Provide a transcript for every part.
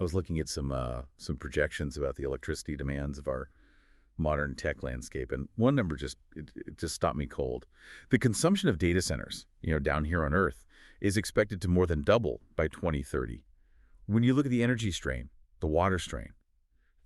I was looking at some projections about the electricity demands of our modern tech landscape, and one number it just stopped me cold. The consumption of data centers, down here on Earth, is expected to more than double by 2030. When you look at the energy strain, the water strain,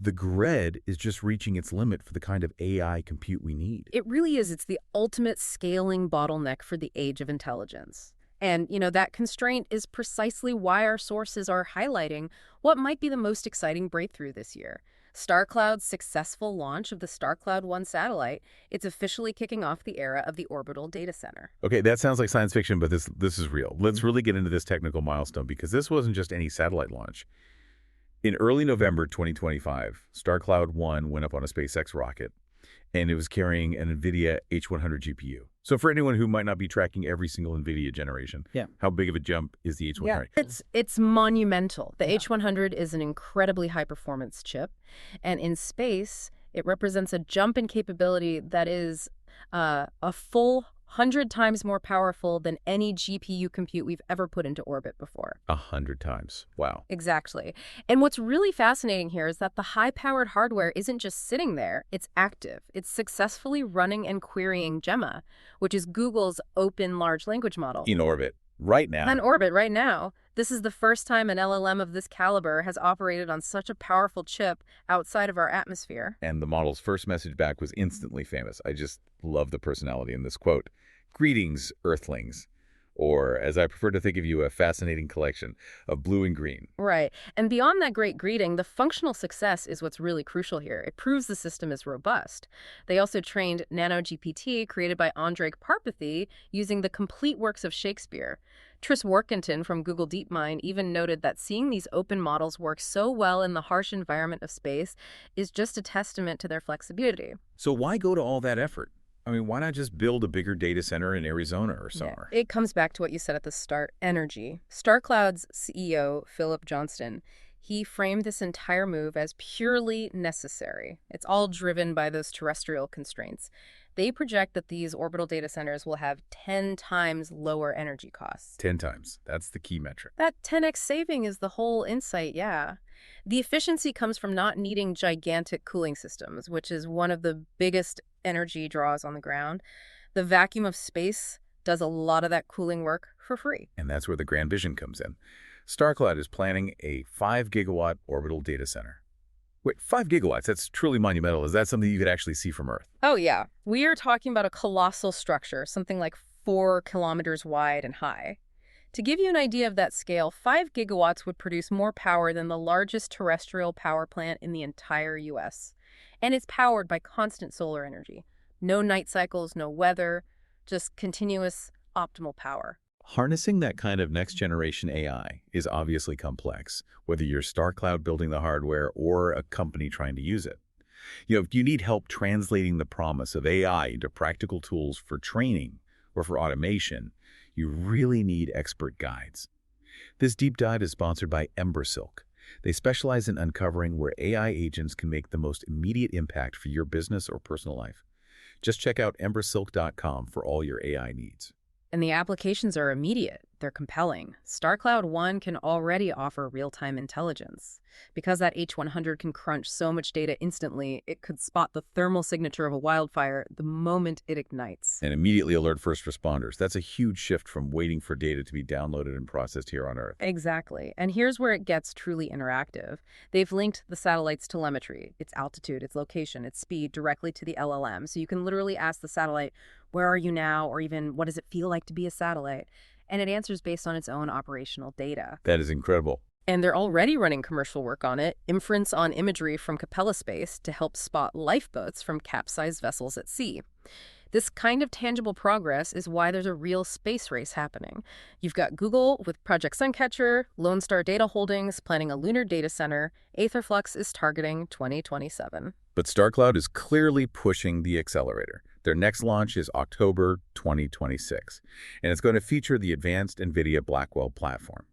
the grid is just reaching its limit for the kind of AI compute we need. It really is. It's the ultimate scaling bottleneck for the age of intelligence. And, that constraint is precisely why our sources are highlighting what might be the most exciting breakthrough this year. StarCloud's successful launch of the StarCloud-1 satellite, it's officially kicking off the era of the orbital data center. Okay, that sounds like science fiction, but this is real. Let's really get into this technical milestone, because this wasn't just any satellite launch. In early November 2025, StarCloud-1 went up on a SpaceX rocket, and it was carrying an NVIDIA H100 GPU. So for anyone who might not be tracking every single NVIDIA generation, how big of a jump is the H100? Yeah, it's monumental. The H100 is an incredibly high-performance chip, and in space, it represents a jump in capability that is a full 100 times more powerful than any GPU compute we've ever put into orbit before. 100 times. Wow. Exactly. And what's really fascinating here is that the high-powered hardware isn't just sitting there, it's active. It's successfully running and querying Gemma, which is Google's open large language model. In orbit. Right now. In orbit right now. This is the first time an LLM of this caliber has operated on such a powerful chip outside of our atmosphere. And the model's first message back was instantly famous. I just love the personality in this quote. "Greetings, Earthlings." Or, as I prefer to think of you, a fascinating collection of blue and green. Right. And beyond that great greeting, the functional success is what's really crucial here. It proves the system is robust. They also trained NanoGPT, created by Andrej Karpathy, using the complete works of Shakespeare. Tris Workington from Google DeepMind even noted that seeing these open models work so well in the harsh environment of space is just a testament to their flexibility. So why go to all that effort? I mean, why not just build a bigger data center in Arizona or somewhere? Yeah, it comes back to what you said at the start, energy. StarCloud's CEO, Philip Johnston, he framed this entire move as purely necessary. It's all driven by those terrestrial constraints. They project that these orbital data centers will have 10 times lower energy costs. 10 times. That's the key metric. That 10x saving is the whole insight, yeah. The efficiency comes from not needing gigantic cooling systems, which is one of the biggest energy draws on the ground. The vacuum of space does a lot of that cooling work for free. And that's where the grand vision comes in. StarCloud is planning a 5-gigawatt orbital data center. Wait, 5 gigawatts, that's truly monumental. Is that something you could actually see from Earth? Oh, yeah. We are talking about a colossal structure, something like 4 kilometers wide and high. To give you an idea of that scale, 5 gigawatts would produce more power than the largest terrestrial power plant in the entire U.S. And it's powered by constant solar energy. No night cycles, no weather, just continuous optimal power. Harnessing that kind of next-generation AI is obviously complex, whether you're StarCloud building the hardware or a company trying to use it. If you need help translating the promise of AI into practical tools for training or for automation, you really need expert guides. This deep dive is sponsored by Embersilk. They specialize in uncovering where AI agents can make the most immediate impact for your business or personal life. Just check out embersilk.com for all your AI needs. And the applications are immediate. They're compelling. StarCloud-1 can already offer real-time intelligence. Because that H100 can crunch so much data instantly, it could spot the thermal signature of a wildfire the moment it ignites. And immediately alert first responders. That's a huge shift from waiting for data to be downloaded and processed here on Earth. Exactly. And here's where it gets truly interactive. They've linked the satellite's telemetry, its altitude, its location, its speed, directly to the LLM. So you can literally ask the satellite, where are you now? Or even, what does it feel like to be a satellite? And it answers based on its own operational data. That is incredible. And they're already running commercial work on it, inference on imagery from Capella Space to help spot lifeboats from capsized vessels at sea. This kind of tangible progress is why there's a real space race happening. You've got Google with Project Suncatcher, Lone Star Data Holdings planning a lunar data center. Aetherflux is targeting 2027. But StarCloud is clearly pushing the accelerator. Their next launch is October 2026, and it's going to feature the advanced NVIDIA Blackwell platform.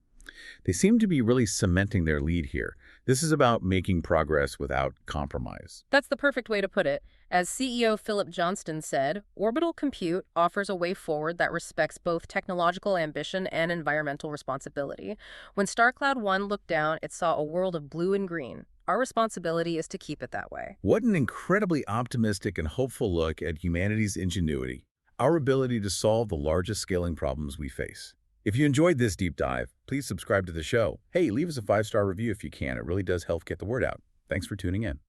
They seem to be really cementing their lead here. This is about making progress without compromise. That's the perfect way to put it. As CEO Philip Johnston said, Orbital Compute offers a way forward that respects both technological ambition and environmental responsibility. When StarCloud-1 looked down, it saw a world of blue and green. Our responsibility is to keep it that way. What an incredibly optimistic and hopeful look at humanity's ingenuity, our ability to solve the largest scaling problems we face. If you enjoyed this deep dive, please subscribe to the show. Hey, leave us a 5-star review if you can. It really does help get the word out. Thanks for tuning in.